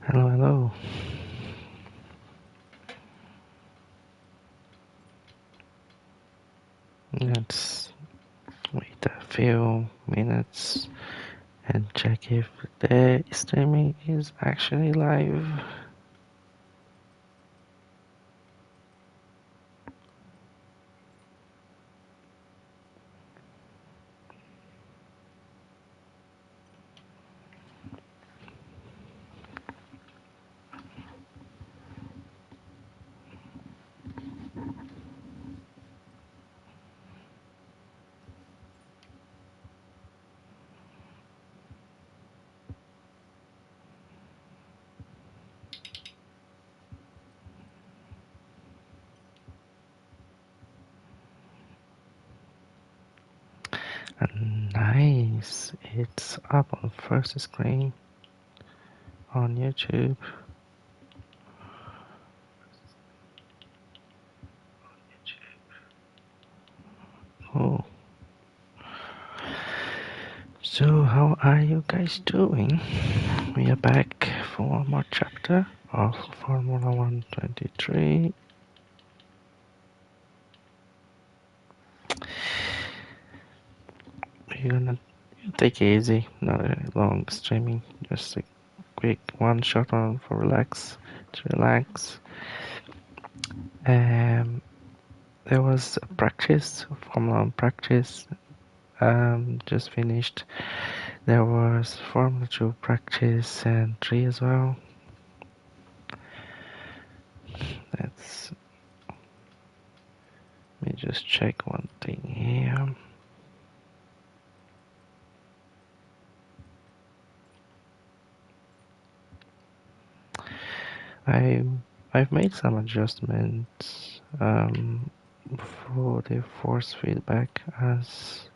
Hello, hello. Let's wait a few minutes and check if the streaming is actually live. Nice, it's up on first screen on YouTube. Cool. So how are you guys doing? We are back for one more chapter of Formula 123. We're gonna take it easy, not a long streaming, just a quick one shot on for to relax. There was a practice, Formula 1 practice, just finished. There was Formula 2 practice and 3 as well. Let me just check one thing here. I've made some adjustments for the force feedback, as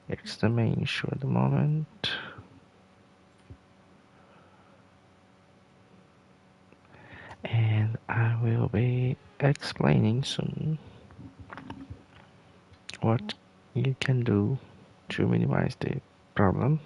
it's the main issue at the moment. And I will be explaining soon what you can do to minimize the problem.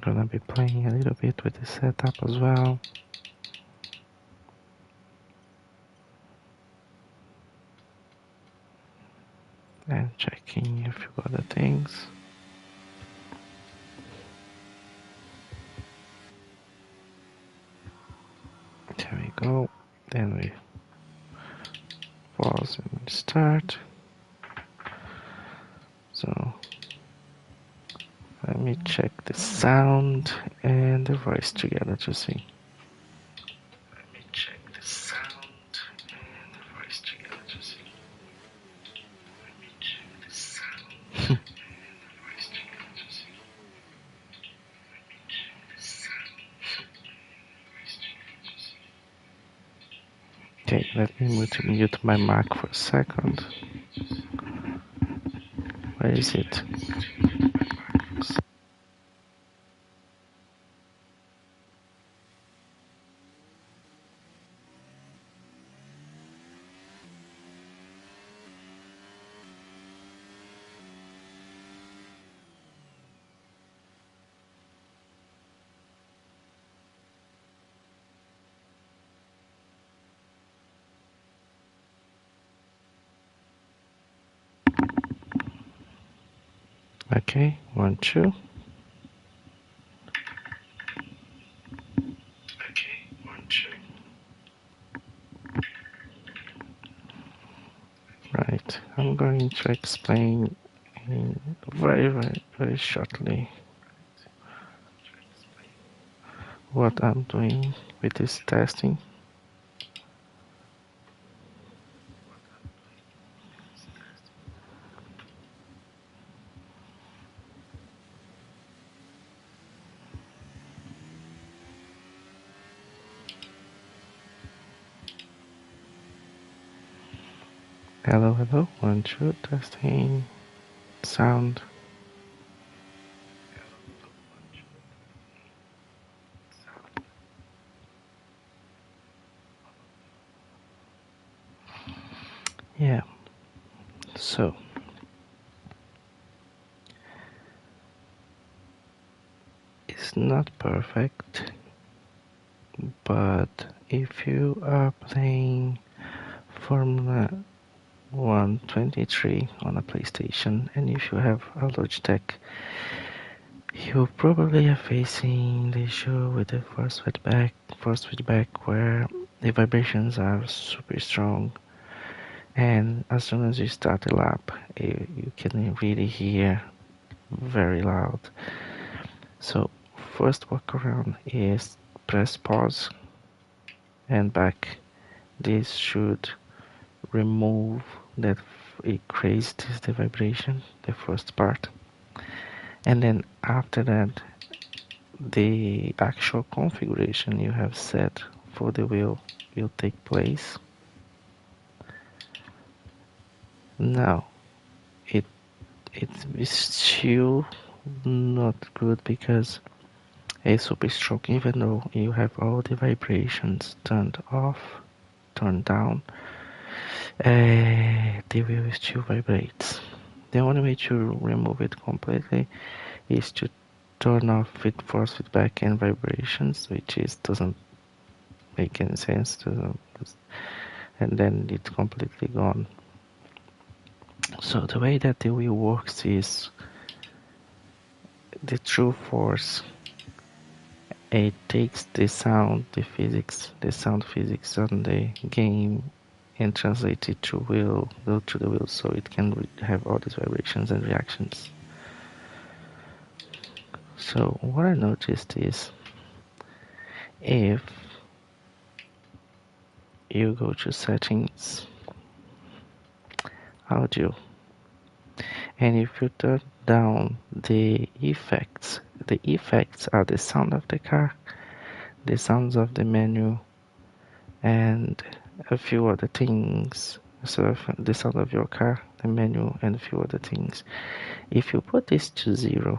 I'm gonna be playing a little bit with the setup as well. And checking a few other things. There we go. Then we pause and start. So let me check the sound and the voice together to see. Let me check the sound and the voice together to see. Let me check the sound and the voice together to see. Let me check the sound and the voice together to see. Okay, let me mute my mic for a second. Where is it? Okay, 1, 2. Okay, 1, 2. Right, I'm going to explain very shortly what I'm doing with this testing. Hello, hello, 1, 2, testing sound. Yeah, so it's not perfect, but if you are playing Formula 123 on a PlayStation, and if you have a Logitech, you probably are facing the issue with the force feedback where the vibrations are super strong, and as soon as you start a lap, you can really hear very loud. So first workaround is press pause and back. This should remove that it creates the vibration, the first part, and then after that the actual configuration you have set for the wheel will take place. Now it is still not good because a super stroke, even though you have all the vibrations turned off, turned down, the wheel still vibrates. The only way to remove it completely is to turn off force feedback and vibrations, which doesn't make any sense to them, and then it's completely gone. So the way that the wheel works is the true force. It takes the sound physics on the game and translates it to the wheel, so it can have all these vibrations and reactions. So what I noticed is if you go to settings, audio, and if you turn down the effects are the sound of the car, the sounds of the menu, and a few other things. So the sound of your car, the menu, and a few other things. If you put this to 0,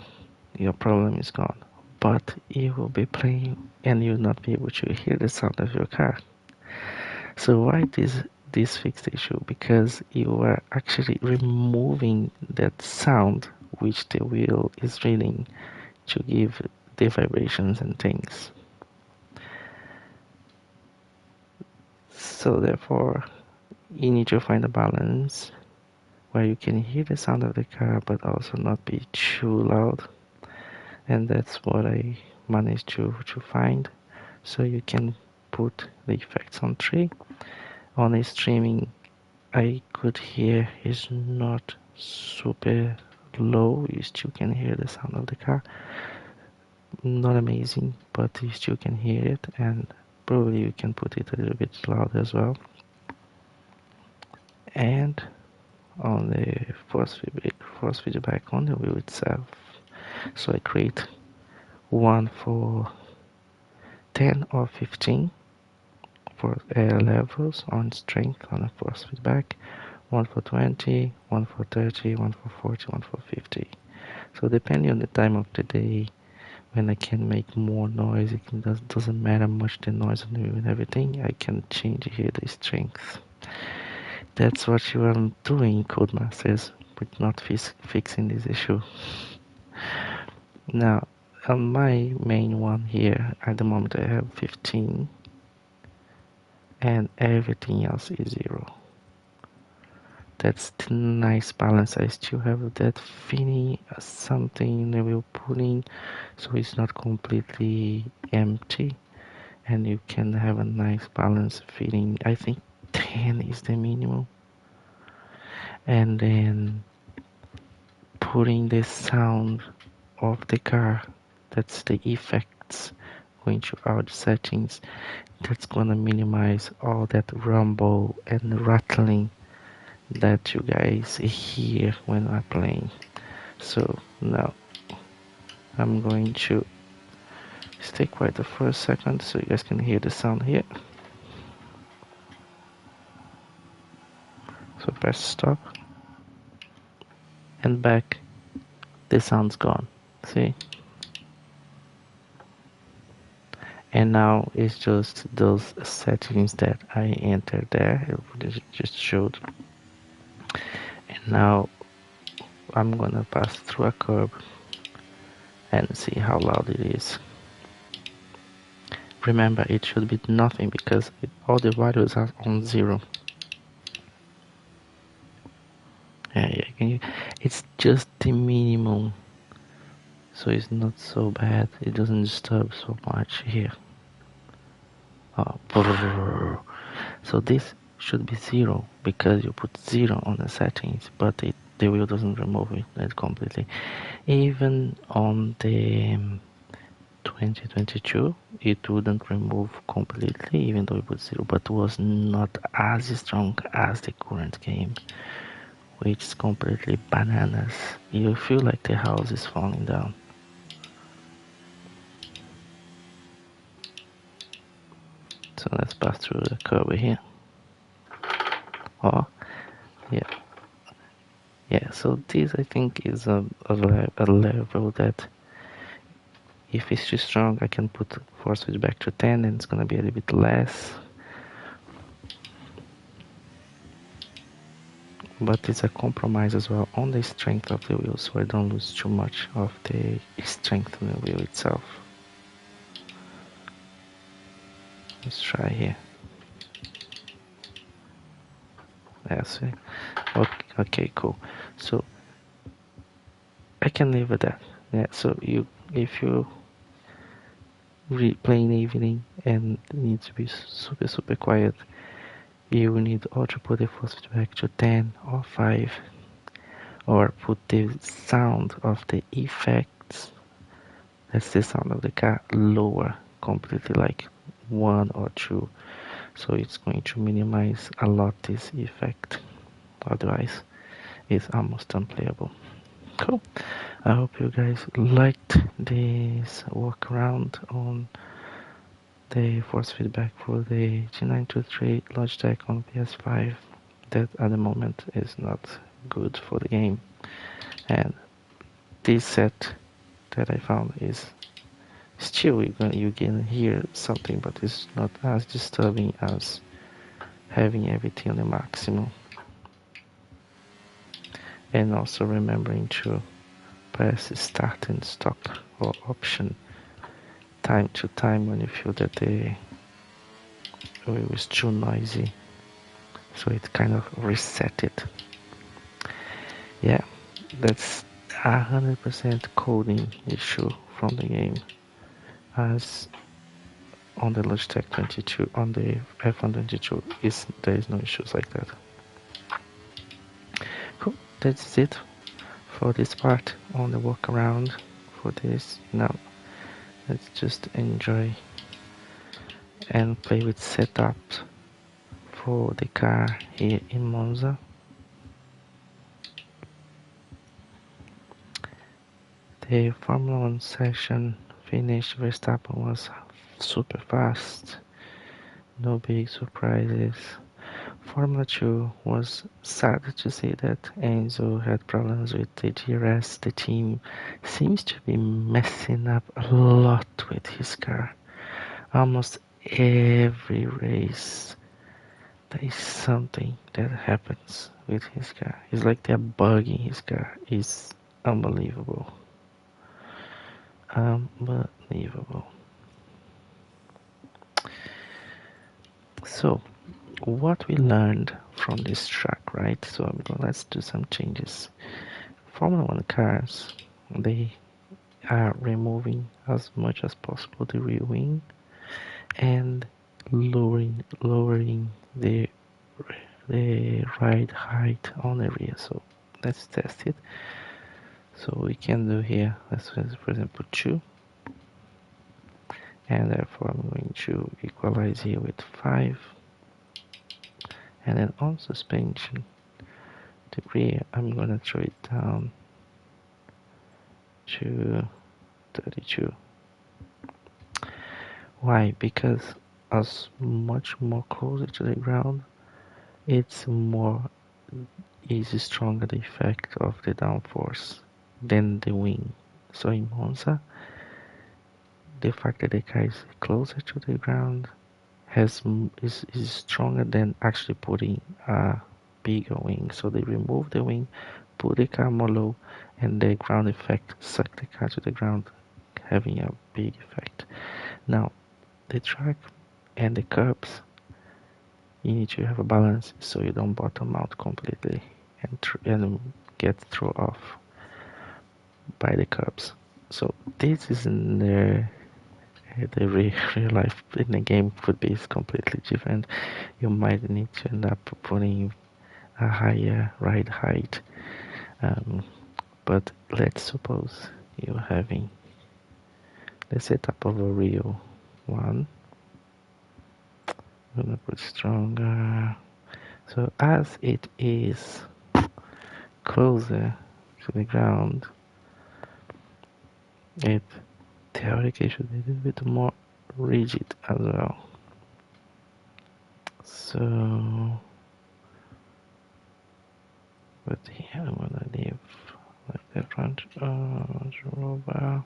your problem is gone. But you will be playing and you will not be able to hear the sound of your car. So why this fixed issue? Because you are actually removing that sound which the wheel is reading to give the vibrations and things. So therefore, you need to find a balance where you can hear the sound of the car but also not be too loud. And that's what I managed to find. So you can put the effects on 3. On a streaming, I could hear is not super low. You still can hear the sound of the car. Not amazing, but you still can hear it, and probably you can put it a little bit louder as well. And on the force feedback on the wheel itself, so I create one for 10 or 15 for levels on strength on a force feedback, one for 20, one for 30, one for 40, one for 50. So depending on the time of the day, when I can make more noise, it doesn't matter much the noise on the wheel and everything, I can change here the strength. That's what you are doing, Codemasters, but not fixing this issue. Now, on my main one here, at the moment I have 15, and everything else is 0. That's the nice balance. I still have that feeling something that will pulling, so it's not completely empty, and you can have a nice balance feeling. I think 10 is the minimum, and then putting the sound of the car, that's the effects, going to audio settings, that's gonna minimize all that rumble and rattling that you guys hear when I'm playing. So now I'm going to stay quiet for a second so you guys can hear the sound here. So press stop and back, the sound's gone. See? And now it's just those settings that I entered there, it just showed. And now I'm gonna pass through a curb and see how loud it is. Remember, it should be nothing because all the values are on 0. Yeah, it's just the minimum, so it's not so bad. It doesn't disturb so much here. Oh, so this should be 0 because you put 0 on the settings, but the wheel doesn't remove it completely. Even on the 2022, it wouldn't remove completely, even though it put 0, but was not as strong as the current game, which is completely bananas. You feel like the house is falling down. So let's pass through the curve here. Oh, yeah. So this I think is a level that if it's too strong, I can put force feedback to 10, and it's gonna be a little bit less. But it's a compromise as well on the strength of the wheel, so I don't lose too much of the strength of the wheel itself. Let's try here. That's it. Okay, cool. So I can live with that. Yeah. So if you play in the evening and need to be super quiet, you will need or to put the force feedback to 10 or 5, or put the sound of the effects, that's the sound of the car, lower completely, like 1 or 2, so it's going to minimize a lot this effect. Otherwise it's almost unplayable. Cool. I hope you guys liked this walk around on the force feedback for the G923 Logitech on PS5 that at the moment is not good for the game. And this set that I found is still, you can hear something, but it's not as disturbing as having everything on the maximum. And also remembering to press start and stop or option time to time when you feel that the wheel is too noisy, so it kind of reset it. Yeah, that's 100% coding issue from the game, as on the Logitech 22, on the iPhone 22 there is no issues like that. Cool, that's it for this part on the walk around for this. Now let's just enjoy and play with setups for the car here in Monza. The Formula 1 session finished. Verstappen was super fast, no big surprises. Formula 2 was sad to see that Enzo had problems with the DRS. The team seems to be messing up a lot with his car. Almost every race there is something that happens with his car. It's like they're bugging his car. It's unbelievable. Unbelievable. So what we learned from this track, right? So let's do some changes. Formula 1 cars, they are removing as much as possible the rear wing and lowering the ride height on the rear. So let's test it. So we can do here, let's for example 2, and therefore I'm going to equalize here with 5, and then on suspension the rear I'm gonna throw it down to 32. Why? Because as much more closer to the ground, it's more is stronger the effect of the downforce than the wing. So in Monza, the fact that the car is closer to the ground is stronger than actually putting a bigger wing. So they remove the wing, put the car more low, and the ground effect suck the car to the ground, having a big effect. Now, the track and the curbs, you need to have a balance so you don't bottom out completely and get thrown off by the curbs. So this is in the real life in the game could be completely different. You might need to end up putting a higher ride height, but let's suppose you're having the setup of a real one. I'm gonna put stronger. So as it is closer to the ground, it theoretically should be a little bit more rigid as well. So, but here I'm gonna leave like the front rover.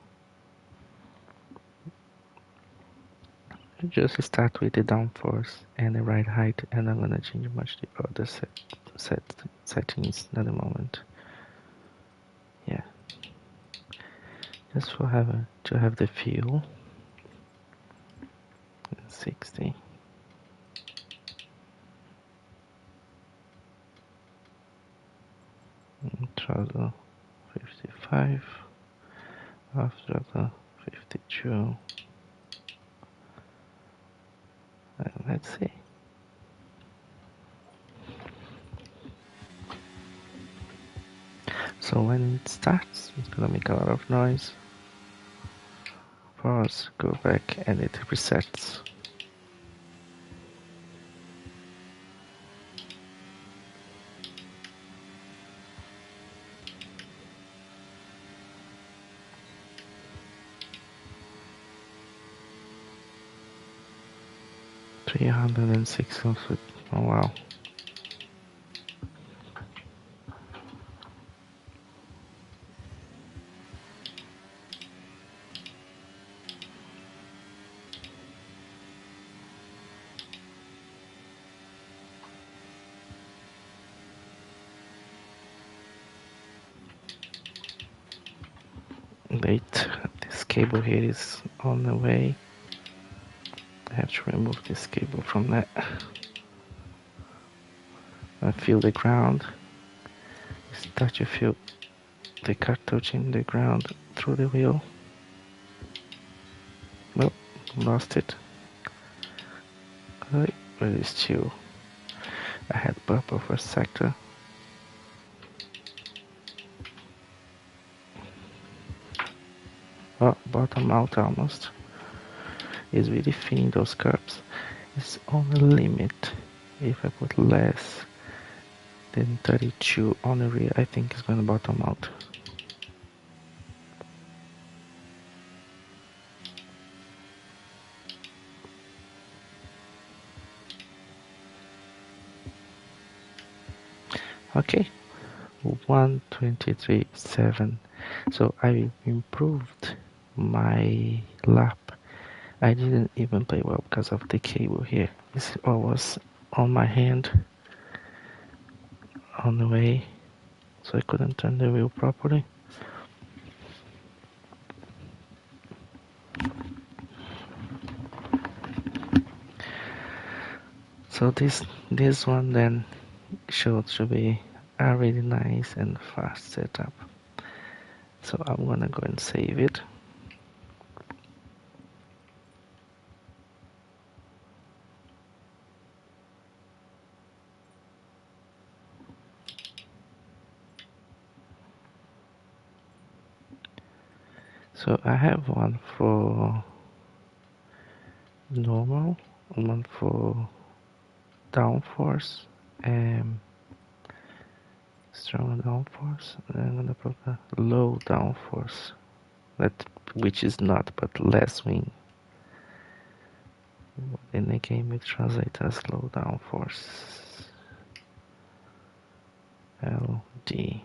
Just start with the downforce and the ride height, and I'm gonna change much the other settings at the moment. Yeah, just for to have the feel. 60. Throttle 55. Off throttle 52. And let's see. So when it starts, it's gonna make a lot of noise. Pause, go back, and it resets. $306. Oh wow. Wait, this cable here is on the way. I have to remove this cable from that. I feel the ground. Start to feel the car touching the ground through the wheel. Nope, lost it. But it's still. I had purple for a sector. Oh, bottom out almost. It's really feeling those curves. It's on the limit. If I put less than 32 on the rear, I think it's going to bottom out. Okay, 123.7. So I improved my lap. I didn't even play well because of the cable here. This was on my hand on the way, so I couldn't turn the wheel properly. So this one then showed to be a really nice and fast setup. So I'm gonna go and save it. So I have one for normal, one for downforce, and strong downforce, and I'm gonna put a low downforce, which is not but less wing. In the game it translates as low downforce. LD.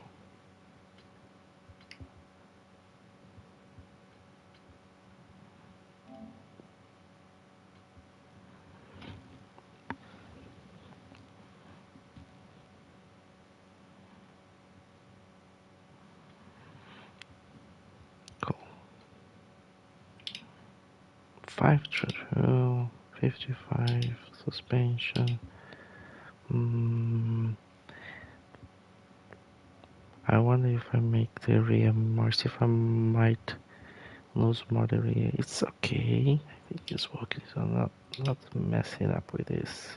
Cool. 5 55 suspension. I wonder if I make the rear more, if I might lose more the rear. It's okay. I think it's working, so I'm not messing up with this.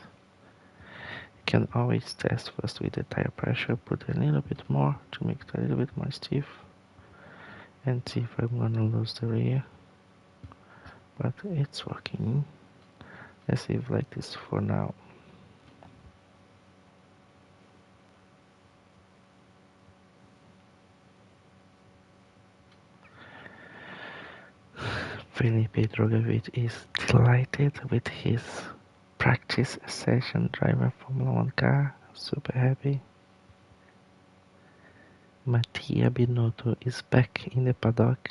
You can always test first with the tire pressure, put a little bit more to make it a little bit more stiff, and see if I'm gonna lose the rear. But it's working. Let's leave like this for now. Felipe Drogovic is delighted with his practice session driver Formula 1 car. Super happy. Mattia Binotto is back in the paddock.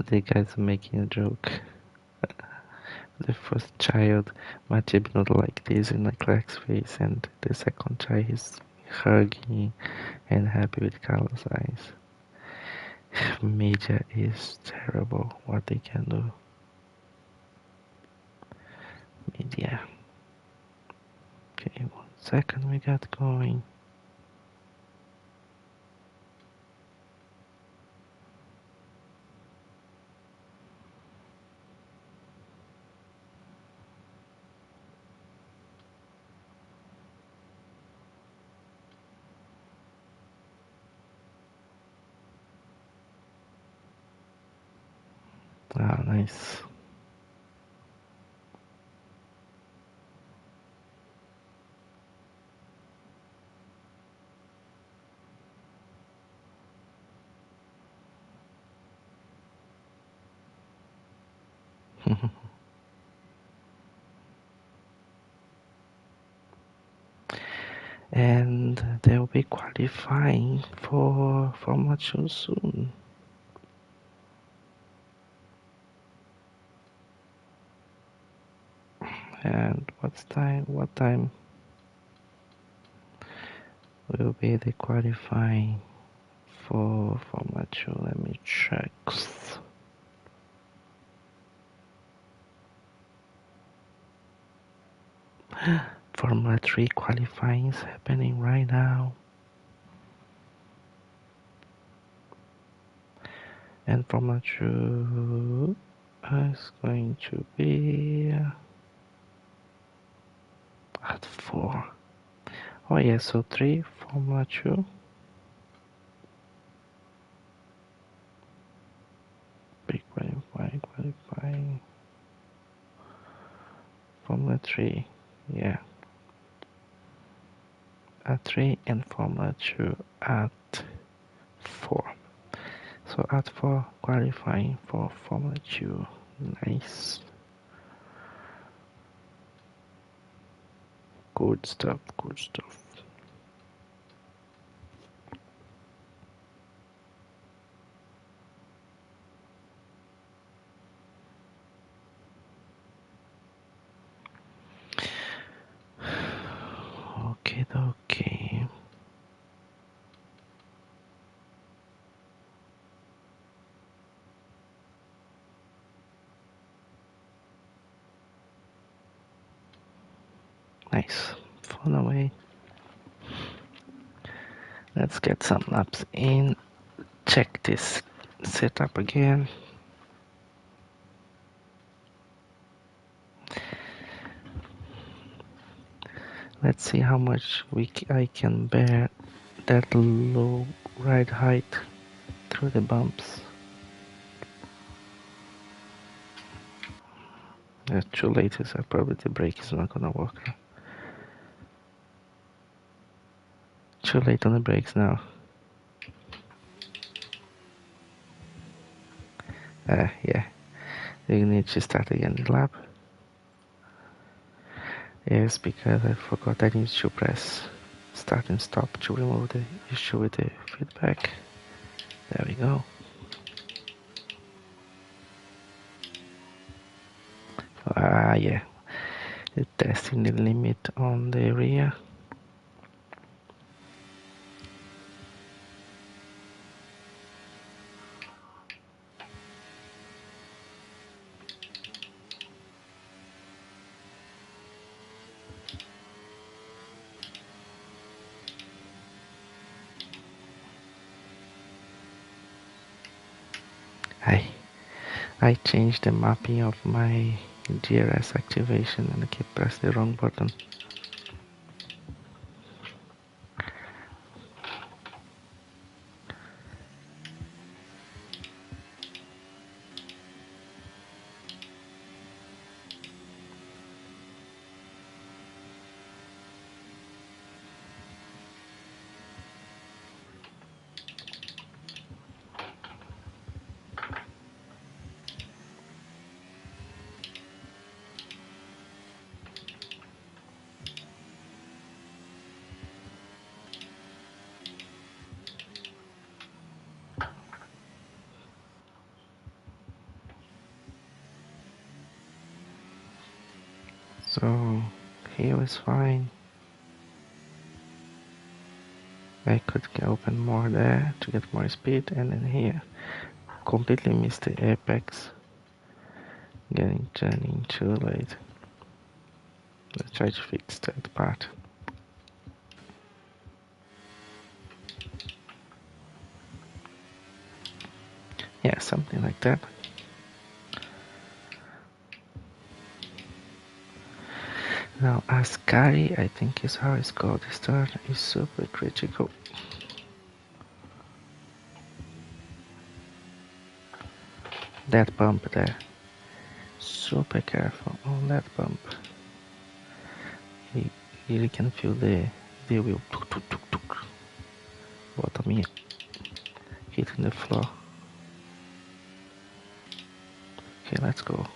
The guy's making a joke. The first child, Mattia Binotto like this in like Clark's face, and the second child is hugging and happy with Carlos' eyes. Media is terrible what they can do. Media. Okay, 1 second we got going. Ah, nice. And they'll be qualifying for Formula 2 soon. And what time will be the qualifying for Formula 2? Let me check. Formula 3 qualifying is happening right now. And Formula 2 is going to be at 4. Oh yeah, so 3 Formula 2. Big qualifying. Formula 3, yeah. At 3 and Formula 2 at 4. So at 4 qualifying for Formula 2. Nice. Good stuff, good stuff. Okay. Nice. Fun away. Let's get some laps in. Check this setup again. Let's see how much I can bear that low ride height through the bumps. Too late, so probably the brake is not gonna work. Too late on the brakes now. Yeah. You need to start again the lap. is because I forgot I need to press start and stop to remove the issue with the feedback. There we go. Yeah, the testing the limit on the area. I changed the mapping of my DRS activation and I keep pressing the wrong button. So here is fine. I could open more there to get more speed, and then here completely missed the apex. Turning too late. Let's try to fix that part. Yeah, something like that. Now Ascari, I think is how it's called, this turn is super critical. That bump there. Super careful on that bump. You really can feel the wheel tuk, tuk, tuk, tuk. Bottom here. Hitting the floor. Okay, let's go.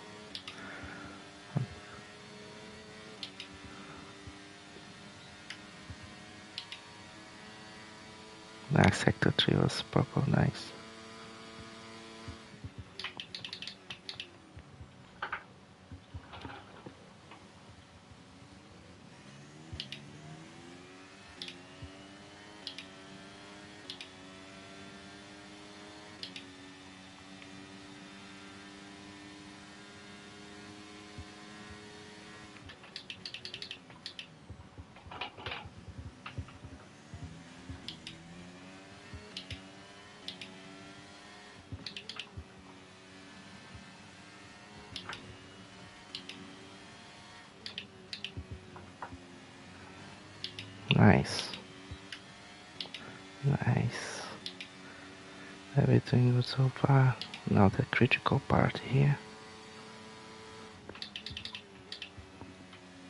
That sector 3 was proper nice. Nice. Nice. Everything good so far. Now the critical part here.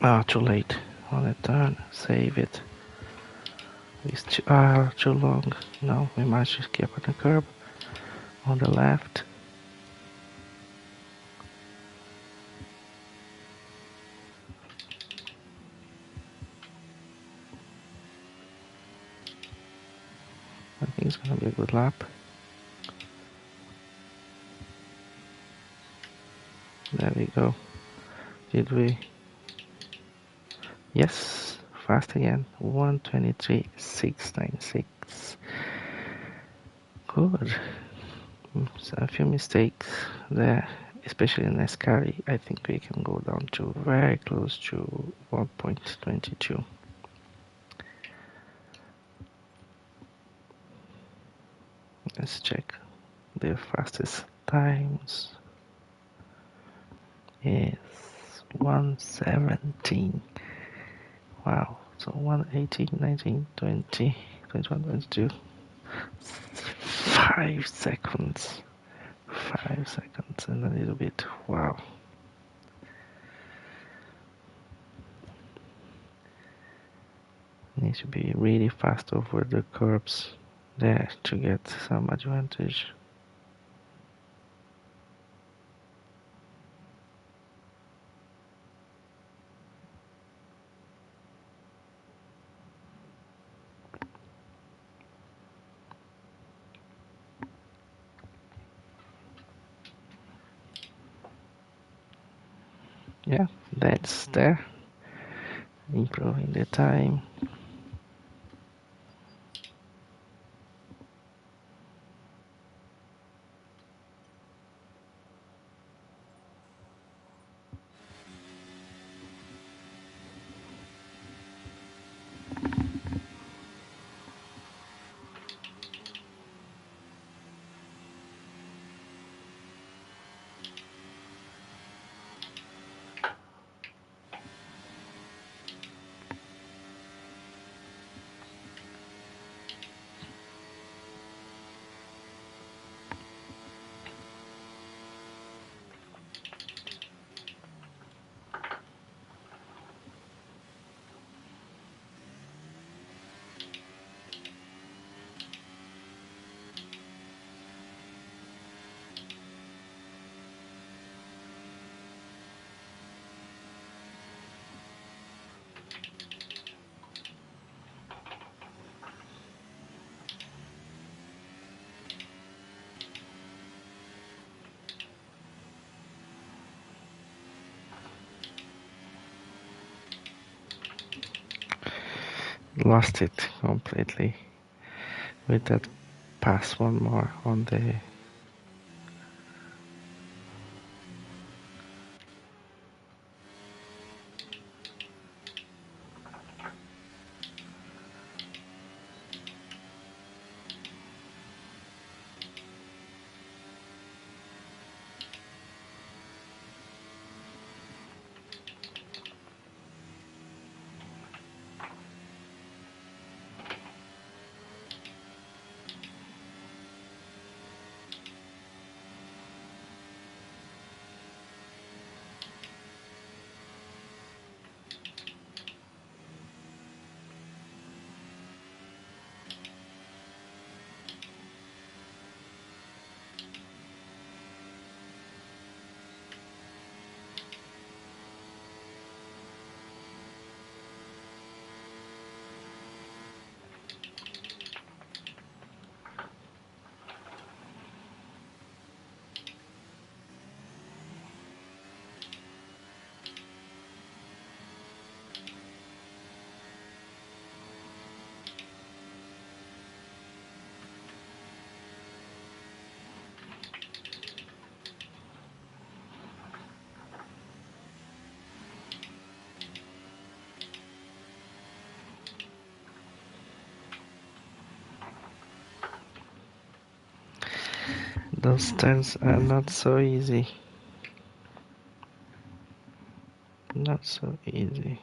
Ah, too late. On the turn, save it. It's too long. No, we might just keep on the curb. On the left. I think it's gonna be a good lap. There we go. Did we? Yes, fast again. 1:23.696. Good. So a few mistakes there, especially in Ascari. I think we can go down to very close to 1.22. Let's check the fastest times. Is 1:17. Wow. So 1:18, 19, 20, 21, 22. 5 seconds. 5 seconds and a little bit. Wow. Need to be really fast over the curbs there to get some advantage. Yeah, that's there. Improving the time. Lost it completely with that pass one more on the those turns are not so easy. Not so easy.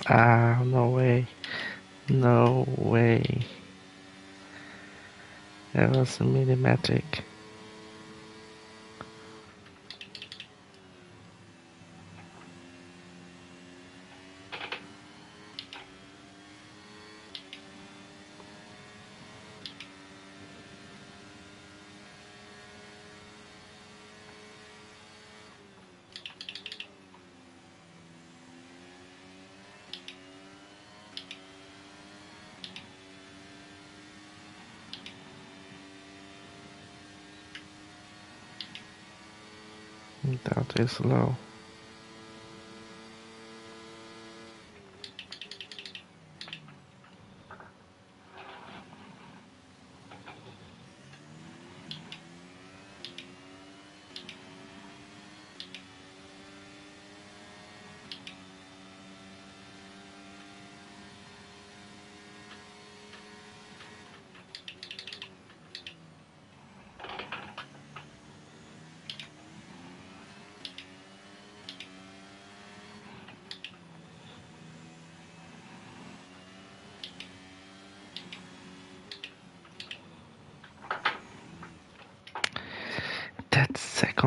Ah, no way. No way. That was a millimetric. That is low.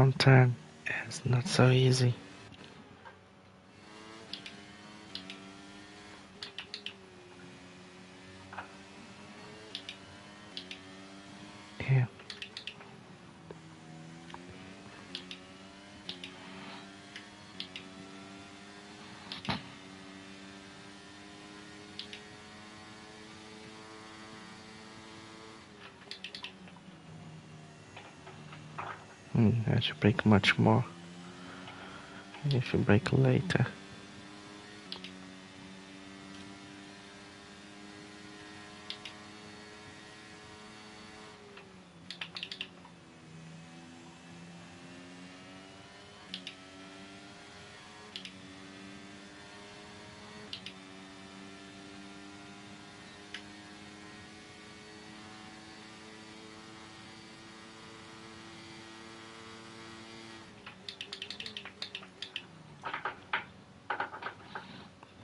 front turn is not so easy. Yeah. I should brake much more. If you brake later.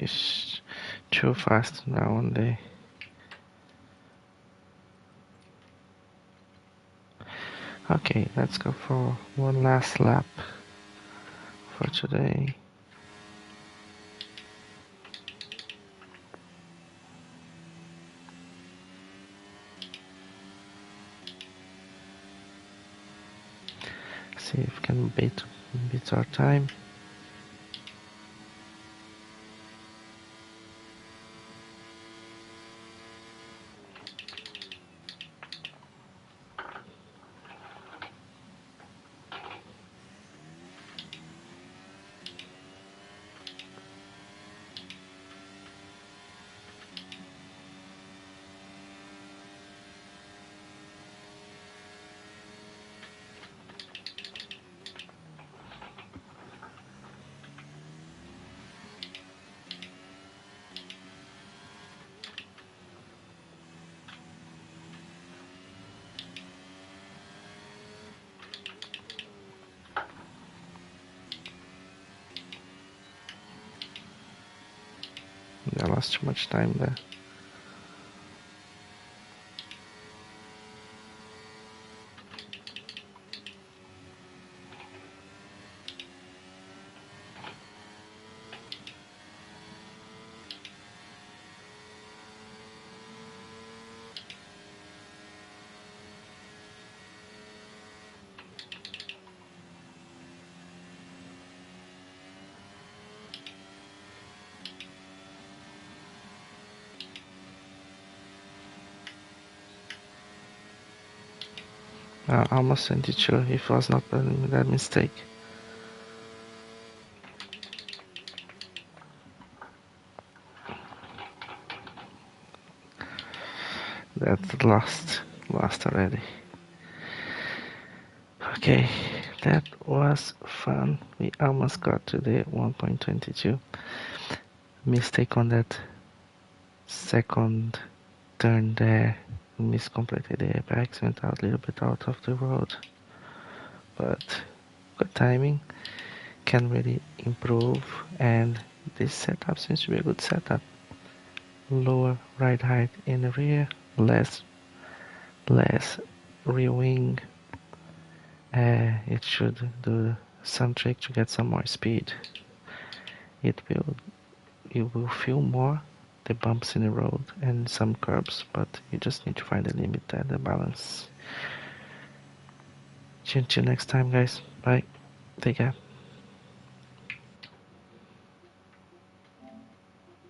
It's too fast now on the. Okay, let's go for one last lap for today. See if we can beat our time. I lost too much time there. I almost sent it to if it was not that mistake. That's lost already. Okay, that was fun. We almost got to the 1.22. Mistake on that second turn there. Miscompleted the apex, went out a little bit out of the road. But good timing, can really improve, and this setup seems to be a good setup. Lower ride height in the rear, less rear wing. It should do some trick to get some more speed. You will feel more the bumps in the road and some curbs, but you just need to find the limit and the balance. Till next time, guys. Bye. Take care.